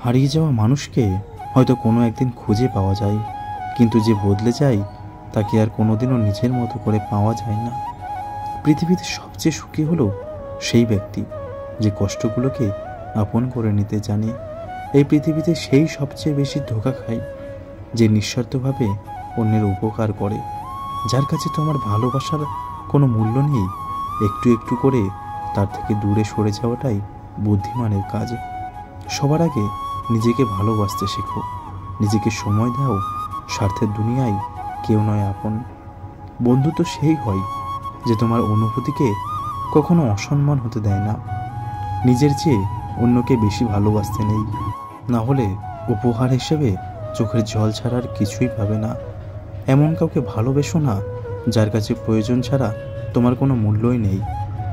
হারিয়ে যাওয়া মানুষকে হয়তো কোনো একদিন খুঁজে পাওয়া যায়, কিন্তু যে বদলে যায় তাকে আর কোনোদিনও নিজের মতো করে পাওয়া যায় না। পৃথিবীতে সবচেয়ে সুখী হলো সেই ব্যক্তি যে কষ্টগুলোকে আপন করে নিতে জানে। এই পৃথিবীতে সেই সবচেয়ে বেশি ধোঁকা খায় যে নিঃস্বার্থভাবে অন্যের উপকার করে। যার কাছে তোমার ভালোবাসার কোনো মূল্য নেই, একটু একটু করে তার থেকে দূরে সরে যাওয়াটাই বুদ্ধিমানের কাজ। সবার আগে নিজেকে ভালোবাসতে শেখো, নিজেকে সময় দাও। স্বার্থের দুনিয়ায় কেউ নয় আপন। বন্ধুত্ব সেই হয় যে তোমার অনুভূতিকে কখনো অসম্মান হতে দেয় না। নিজের চেয়ে অন্যকে বেশি ভালোবাসতে নেই, না হলে উপহার হিসেবে চোখের জল ছাড়ার কিছুই পাবে না। এমন কাউকে ভালোবেসো না যার কাছে প্রয়োজন ছাড়া তোমার কোনো মূল্যই নেই,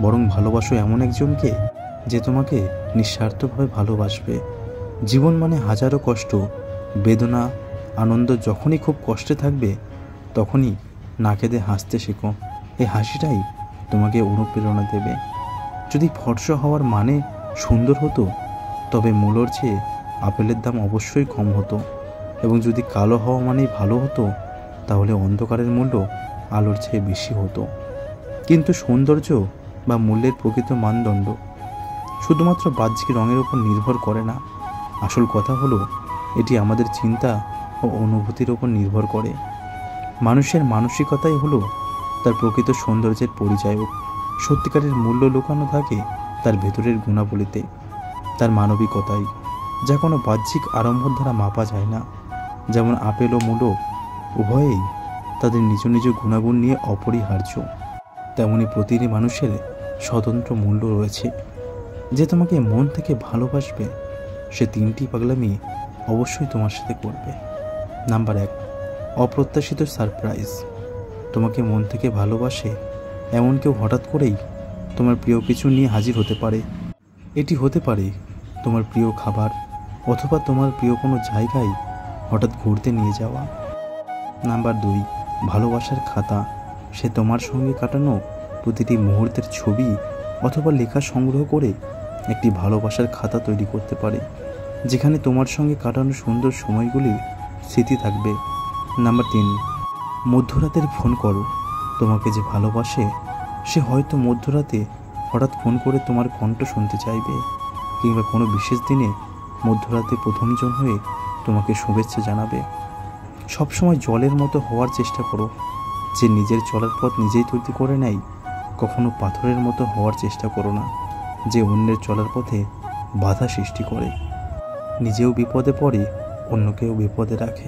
বরং ভালোবাসো এমন একজনকে যে তোমাকে নিঃস্বার্থভাবে ভালোবাসবে। জীবন মানে হাজারো কষ্ট, বেদনা, আনন্দ। যখনই খুব কষ্টে থাকবে তখনই না কেঁদে হাসতে শেখো। এই হাসিটাই তোমাকে অনুপ্রেরণা দেবে। যদি ফর্সা হওয়ার মানে সুন্দর হতো তবে মূলোর চেয়ে আপেলের দাম অবশ্যই কম হতো, এবং যদি কালো হওয়া মানেই ভালো হতো তাহলে অন্ধকারের মূল্য আলোর চেয়ে বেশি হতো। কিন্তু সৌন্দর্য বা মূল্যের প্রকৃত মানদণ্ড শুধুমাত্র বাহ্যিক রঙের উপর নির্ভর করে না। আসল কথা হলো এটি আমাদের চিন্তা ও অনুভূতির উপর নির্ভর করে। মানুষের মানসিকতাই হলো তার প্রকৃত সৌন্দর্যের পরিচায়ক। সত্যিকারের মূল্য লুকানো থাকে তার ভেতরের গুণাবলীতে, তার মানবিকতায়, যা কোনো বাহ্যিক আড়ম্বর দ্বারা মাপা যায় না। যেমন আপেল ও মূলো উভয়েই তাদের নিজ নিজ গুণাগুণ নিয়ে অপরিহার্য, তেমনি প্রতিটি মানুষের স্বতন্ত্র মূল্য রয়েছে। যে তোমাকে মন থেকে ভালোবাসবে সে তিনটি পাগলামি অবশ্যই তোমার সাথে করবে। নাম্বার 1, অপ্রত্যাশিত সারপ্রাইজ। তোমাকে মন থেকে ভালোবাসে এমন কেউ হঠাৎ করেই তোমার প্রিয় কিছু নিয়ে হাজির হতে পারে। এটি হতে পারে তোমার প্রিয় খাবার, অথবা তোমার প্রিয় কোনো জায়গায় হঠাৎ ঘুরতে নিয়ে যাওয়া। নাম্বার 2, ভালোবাসার খাতা। সে তোমার সঙ্গে কাটানো প্রতিটি মুহূর্তের ছবি অথবা লেখা সংগ্রহ করে একটি ভালোবাসার খাতা তৈরি করতে পারে, যেখানে তোমার সঙ্গে কাটানো সুন্দর সময়গুলির স্মৃতি থাকবে। নাম্বার 3, মধ্যরাতের ফোন কল। তোমাকে যে ভালোবাসে সে হয়তো মধ্যরাতে হঠাৎ ফোন করে তোমার কণ্ঠ শুনতে চাইবে, কিংবা কোনো বিশেষ দিনে মধ্যরাতে প্রথমজন হয়ে তোমাকে শুভেচ্ছা জানাবে। সবসময় জলের মতো হওয়ার চেষ্টা করো। যে নিজের চলার পথ নিজেই তৈরি করে নেয়, কখনো পাথরের মতো হওয়ার চেষ্টা করো না যে অন্যের চলার পথে বাধা সৃষ্টি করে। নিজেও বিপদে পড়ে অন্যকেও বিপদে রাখে।